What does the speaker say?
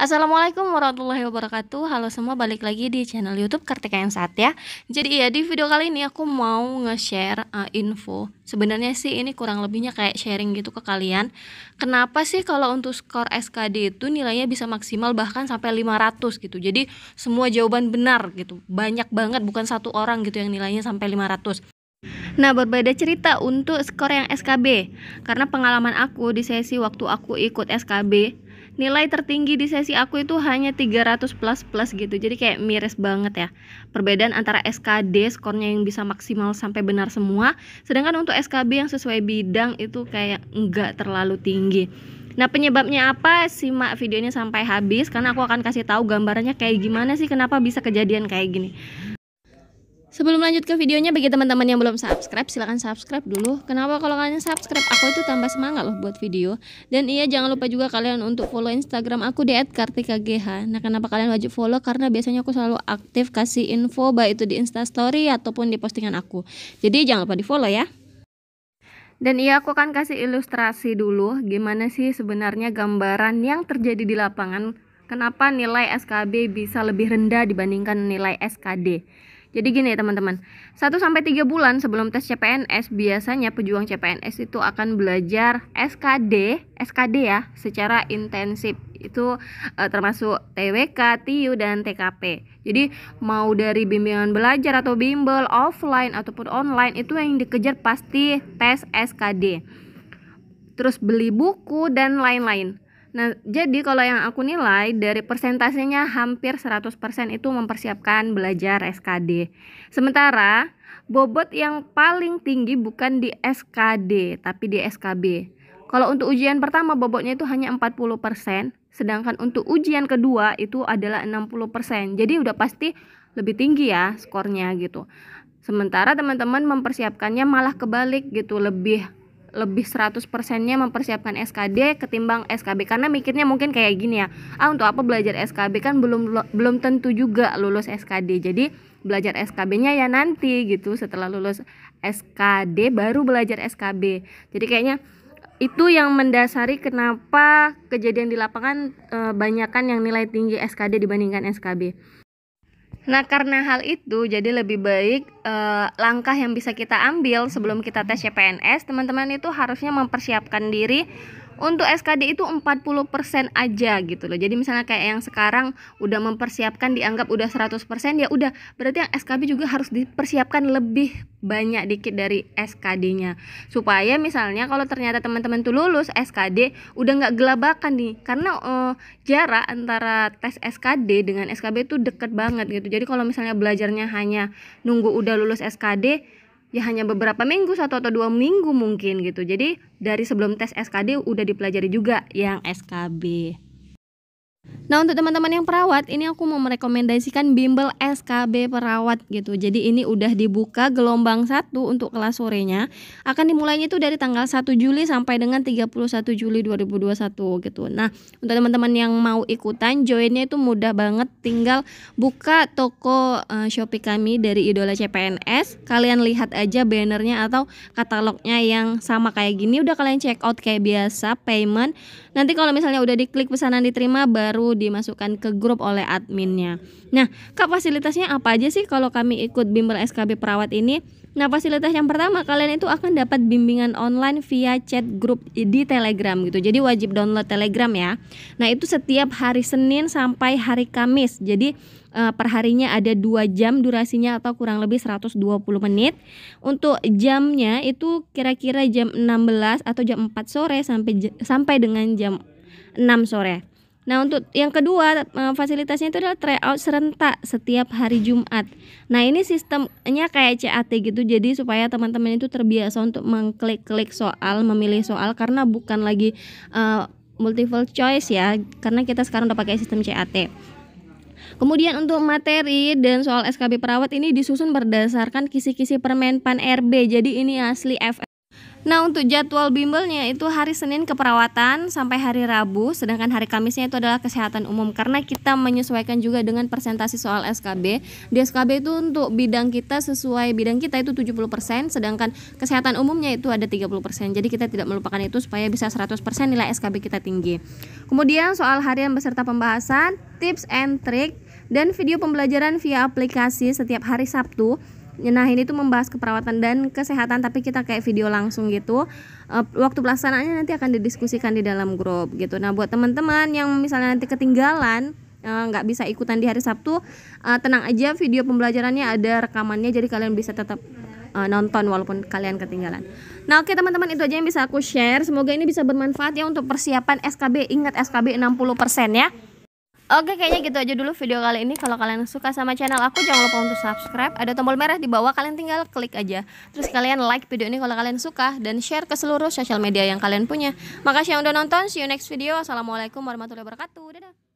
Assalamualaikum warahmatullahi wabarakatuh. Halo semua, balik lagi di channel YouTube Kartika yang Saat ya. Jadi ya, di video kali ini aku mau nge-share info. Sebenarnya sih ini kurang lebihnya kayak sharing gitu ke kalian. Kenapa sih kalau untuk skor SKD itu nilainya bisa maksimal bahkan sampai 500 gitu. Jadi semua jawaban benar gitu. Banyak banget, bukan satu orang gitu yang nilainya sampai 500. Nah, berbeda cerita untuk skor yang SKB. Karena pengalaman aku di sesi waktu aku ikut SKB, nilai tertinggi di sesi aku itu hanya 300 plus gitu. Jadi kayak miris banget ya. Perbedaan antara SKD skornya yang bisa maksimal sampai benar semua, sedangkan untuk SKB yang sesuai bidang itu kayak enggak terlalu tinggi. Nah, penyebabnya apa? Simak videonya sampai habis karena aku akan kasih tahu gambarannya kayak gimana sih kenapa bisa kejadian kayak gini. Sebelum lanjut ke videonya, bagi teman-teman yang belum subscribe, silahkan subscribe dulu. Kenapa? Kalau kalian subscribe, aku itu tambah semangat loh buat video. Dan iya, jangan lupa juga kalian untuk follow Instagram aku di @kartikagh. Nah, kenapa kalian wajib follow? Karena biasanya aku selalu aktif kasih info, baik itu di Instastory ataupun di postingan aku. Jadi jangan lupa di follow ya. Dan iya, aku akan kasih ilustrasi dulu gimana sih sebenarnya gambaran yang terjadi di lapangan. Kenapa nilai SKB bisa lebih rendah dibandingkan nilai SKD. Jadi gini teman-teman, 1-3 bulan sebelum tes CPNS biasanya pejuang CPNS itu akan belajar SKD ya secara intensif. Itu termasuk TWK, TIU, dan TKP. Jadi mau dari bimbingan belajar atau bimbel offline ataupun online, itu yang dikejar pasti tes SKD. Terus beli buku dan lain-lain. Nah, jadi kalau yang aku nilai dari persentasenya hampir 100% itu mempersiapkan belajar SKD. Sementara bobot yang paling tinggi bukan di SKD tapi di SKB. Kalau untuk ujian pertama bobotnya itu hanya 40%, sedangkan untuk ujian kedua itu adalah 60%. Jadi udah pasti lebih tinggi ya skornya gitu. Sementara teman-teman mempersiapkannya malah kebalik gitu, lebih 100%-nya mempersiapkan SKD ketimbang SKB, karena mikirnya mungkin kayak gini ya, untuk apa belajar SKB, kan belum tentu juga lulus SKD. Jadi belajar SKB-nya ya nanti gitu, setelah lulus SKD baru belajar SKB. Jadi kayaknya itu yang mendasari kenapa kejadian di lapangan banyakan yang nilai tinggi SKD dibandingkan SKB. Nah, karena hal itu jadi lebih baik langkah yang bisa kita ambil sebelum kita tes CPNS, teman-teman itu harusnya mempersiapkan diri untuk SKD itu 40% aja gitu loh. Jadi misalnya kayak yang sekarang udah mempersiapkan dianggap udah 100%, ya udah berarti yang SKB juga harus dipersiapkan lebih banyak dikit dari SKD-nya. Supaya misalnya kalau ternyata teman-teman tuh lulus SKD udah nggak gelabakan nih. Karena jarak antara tes SKD dengan SKB itu deket banget gitu. Jadi kalau misalnya belajarnya hanya nunggu udah lulus SKD, ya hanya beberapa minggu, 1 atau 2 minggu mungkin gitu. Jadi dari sebelum tes SKD udah dipelajari juga yang SKB. Nah, untuk teman-teman yang perawat, ini aku mau merekomendasikan bimbel SKB perawat gitu. Jadi ini udah dibuka gelombang 1 untuk kelas sorenya. Akan dimulainya itu dari tanggal 1 Juli sampai dengan 31 Juli 2021 gitu. Nah, untuk teman-teman yang mau ikutan, joinnya itu mudah banget. Tinggal buka toko Shopee kami dari Idola CPNS. Kalian lihat aja bannernya atau katalognya yang sama kayak gini. Udah kalian check out kayak biasa, payment. Nanti kalau misalnya udah diklik pesanan diterima, baru dimasukkan ke grup oleh adminnya. Nah, fasilitasnya apa aja sih kalau kami ikut bimbel SKB perawat ini? Nah, fasilitas yang pertama, kalian itu akan dapat bimbingan online via chat grup di Telegram gitu. Jadi wajib download Telegram ya. Nah, itu setiap hari Senin sampai hari Kamis. Jadi perharinya ada 2 jam durasinya atau kurang lebih 120 menit. Untuk jamnya itu kira-kira jam 16 atau jam 4 sore sampai dengan jam 6 sore. Nah, untuk yang kedua fasilitasnya itu adalah tryout serentak setiap hari Jumat. Nah, ini sistemnya kayak CAT gitu, jadi supaya teman-teman itu terbiasa untuk mengklik-klik soal, memilih soal, karena bukan lagi multiple choice ya, karena kita sekarang udah pakai sistem CAT. Kemudian untuk materi dan soal SKB perawat ini disusun berdasarkan kisi-kisi Permenpan RB. Jadi ini asli Nah, untuk jadwal bimbelnya itu hari Senin keperawatan sampai hari Rabu, sedangkan hari Kamisnya itu adalah kesehatan umum, karena kita menyesuaikan juga dengan presentasi soal SKB. Di SKB itu untuk bidang kita sesuai bidang kita itu 70%, sedangkan kesehatan umumnya itu ada 30%. Jadi kita tidak melupakan itu supaya bisa 100% nilai SKB kita tinggi. Kemudian soal harian beserta pembahasan, tips and trick, dan video pembelajaran via aplikasi setiap hari Sabtu. Nah, ini tuh membahas keperawatan dan kesehatan, tapi kita kayak video langsung gitu. Waktu pelaksanaannya nanti akan didiskusikan di dalam grup gitu. Nah, buat teman-teman yang misalnya nanti ketinggalan nggak bisa ikutan di hari Sabtu, tenang aja, video pembelajarannya ada rekamannya, jadi kalian bisa tetap nonton walaupun kalian ketinggalan. Nah, oke teman-teman, itu aja yang bisa aku share. Semoga ini bisa bermanfaat ya untuk persiapan SKB. Ingat, SKB 60% ya. Oke, kayaknya gitu aja dulu video kali ini. Kalau kalian suka sama channel aku, jangan lupa untuk subscribe. Ada tombol merah di bawah, kalian tinggal klik aja. Terus kalian like video ini kalau kalian suka, dan share ke seluruh sosial media yang kalian punya. Makasih yang udah nonton. See you next video. Assalamualaikum warahmatullahi wabarakatuh. Dadah.